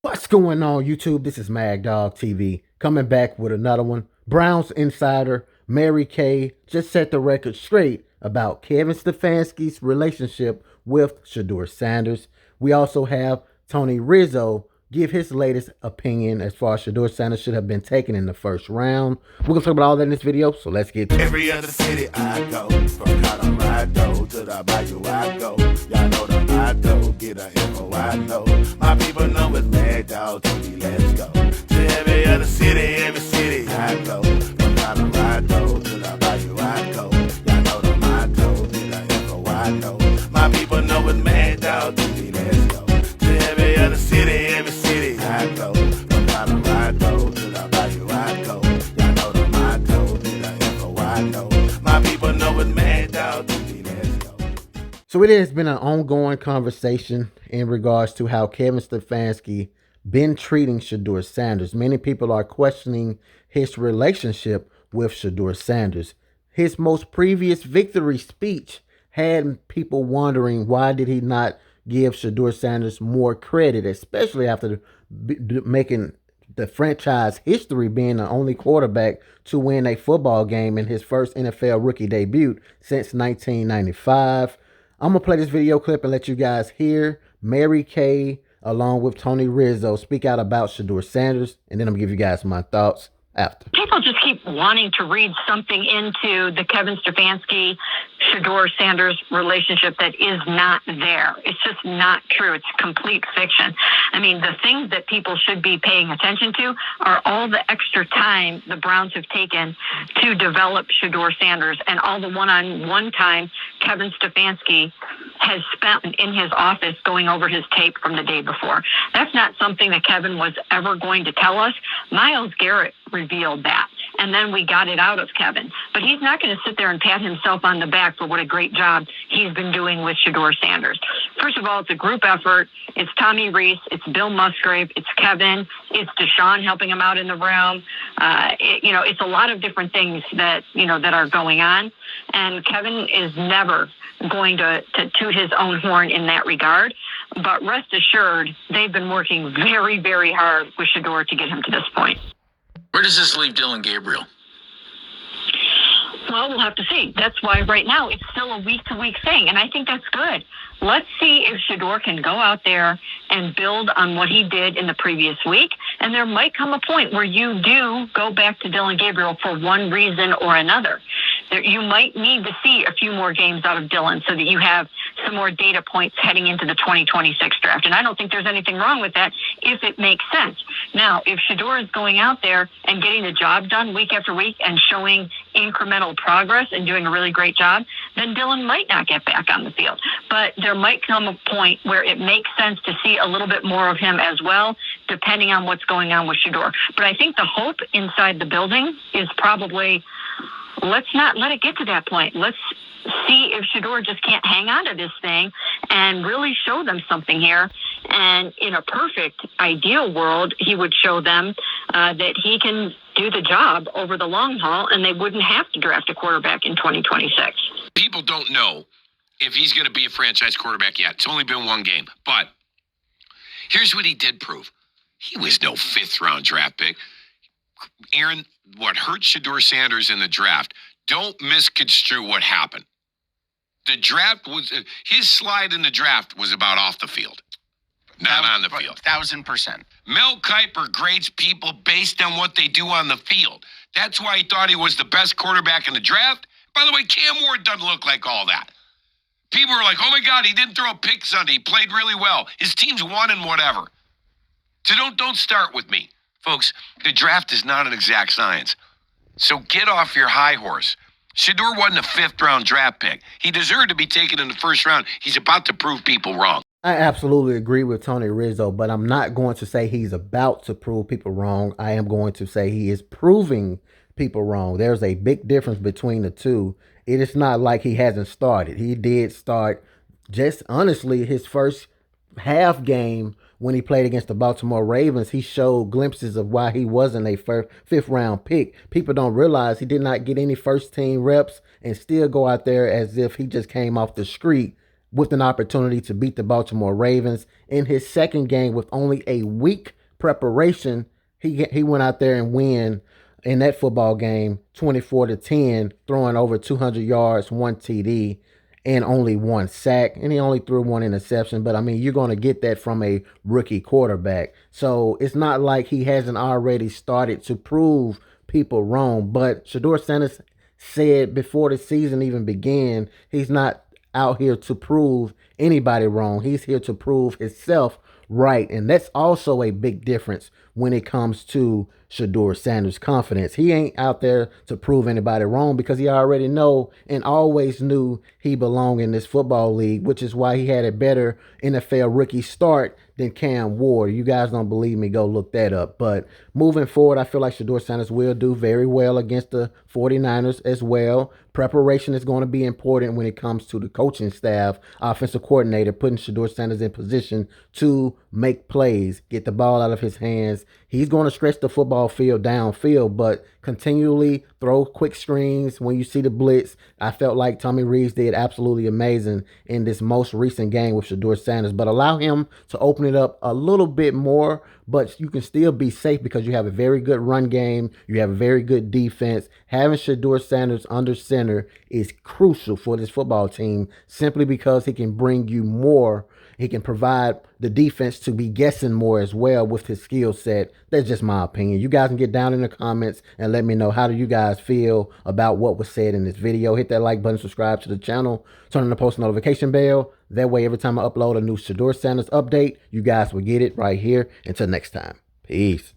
What's going on, YouTube? This is Mad Dog TV coming back with another one. Browns insider Mary Kay just set the record straight about Kevin Stefanski's relationship with Shedeur Sanders. We also have Tony Rizzo give his latest opinion as far as Shedeur Sanders should have been taken in the first round. We're going to talk about all that in this video, so let's get to it. Every other city I go, from Colorado to the Bayou I go. Y'all know the motto, get a info I know. My people know it's Mad Dog TV, let's go. To every other city I go. From Colorado to the Bayou I go. Y'all know the motto, get a info I know. My people know it's Mad Dog TV, let's go. To every other city I go. From Colorado to the Bayou I go. Y'all know the motto, get a info I know. My people know it's Mad Dog TV, let's go. So it has been an ongoing conversation in regards to how Kevin Stefanski been treating Shedeur Sanders. Many people are questioning his relationship with Shedeur Sanders. His most previous victory speech had people wondering why did he not give Shedeur Sanders more credit, especially after making the franchise history, being the only quarterback to win a football game in his first NFL rookie debut since 1995. I'm going to play this video clip and let you guys hear Mary Kay along with Tony Rizzo speak out about Shedeur Sanders, and then I'm going to give you guys my thoughts after. People just keep wanting to read something into the Kevin Stefanski, Shedeur Sanders relationship that is not there. It's just not true. It's complete fiction. I mean, the things that people should be paying attention to are all the extra time the Browns have taken to develop Shedeur Sanders and all the one-on-one time Kevin Stefanski has spent in his office going over his tape from the day before. That's not something that Kevin was ever going to tell us. Myles Garrett revealed that, and then we got it out of Kevin. But he's not going to sit there and pat himself on the back for what a great job he's been doing with Shedeur Sanders. First of all, it's a group effort. It's Tommy Reese, it's Bill Musgrave, it's Kevin, it's Deshaun helping him out in the room. It's a lot of different things that are going on, and Kevin is never going to toot his own horn in that regard. But rest assured, they've been working very, very hard with Shedeur to get him to this point. Where does this leave Dillon Gabriel? Well, we'll have to see. That's why right now it's still a week-to-week thing, and I think that's good. Let's see if Shedeur can go out there and build on what he did in the previous week, and there might come a point where you do go back to Dillon Gabriel for one reason or another. You might need to see a few more games out of Dillon so that you have some more data points heading into the 2026 draft, and I don't think there's anything wrong with that if it makes sense. Now, if Shedeur is going out there and getting the job done week after week and showing incremental progress and doing a really great job, then Dillon might not get back on the field. But there might come a point where it makes sense to see a little bit more of him as well, depending on what's going on with Shedeur. But I think the hope inside the building is probably, let's not let it get to that point. Let's see if Shedeur just can't hang on to this thing and really show them something here. And in a perfect, ideal world, he would show them that he can do the job over the long haul, and they wouldn't have to draft a quarterback in 2026. People don't know if he's going to be a franchise quarterback yet. It's only been one game. But here's what he did prove. He was no fifth-round draft pick. Aaron, what hurt Shedeur Sanders in the draft, don't misconstrue what happened. The draft was, his slide in the draft was about off the field, not on the field. 1,000%. Mel Kiper grades people based on what they do on the field. That's why he thought he was the best quarterback in the draft. By the way, Cam Ward doesn't look like all that. People are like, oh my God, he didn't throw a pick Sunday. He played really well. His team's won and whatever. So don't start with me. Folks, the draft is not an exact science. So get off your high horse. Shedeur wasn't a fifth-round draft pick. He deserved to be taken in the first round. He's about to prove people wrong. I absolutely agree with Tony Rizzo, but I'm not going to say he's about to prove people wrong. I am going to say he is proving people wrong. There's a big difference between the two. It is not like he hasn't started. He did start, just honestly, his first half game when he played against the Baltimore Ravens. He showed glimpses of why he wasn't a fifth round pick. People don't realize he did not get any first team reps and still go out there as if he just came off the street with an opportunity to beat the Baltimore Ravens. In his second game with only a week preparation, he went out there and win in that football game 24-10, throwing over 200 yards, 1 TD, and only 1 sack. And he only threw 1 interception. But, I mean, you're going to get that from a rookie quarterback. So it's not like he hasn't already started to prove people wrong. But Shedeur Sanders said before the season even began, he's not out here to prove anybody wrong. He's here to prove himself right. And that's also a big difference when it comes to Shedeur Sanders' confidence. He ain't out there to prove anybody wrong because he already know and always knew he belonged in this football league, which is why he had a better NFL rookie start than Cam Ward. You guys don't believe me, go look that up. But moving forward, I feel like Shedeur Sanders will do very well against the 49ers as well. Preparation is going to be important when it comes to the coaching staff, offensive coordinator, putting Shedeur Sanders in position to make plays, get the ball out of his hands. He's going to stretch the football field downfield, but continually throw quick screens when you see the blitz. I felt like Tommy Reeves did absolutely amazing in this most recent game with Shedeur Sanders, but allow him to open it up a little bit more, but you can still be safe because you have a very good run game. You have a very good defense. Having Shedeur Sanders under center is crucial for this football team simply because he can bring you more. He can provide the defense to be guessing more as well with his skill set. That's just my opinion. You guys can get down in the comments and let me know, how do you guys feel about what was said in this video. Hit that like button, subscribe to the channel, turn on the post notification bell. That way, every time I upload a new Shedeur Sanders update, you guys will get it right here. Until next time, peace.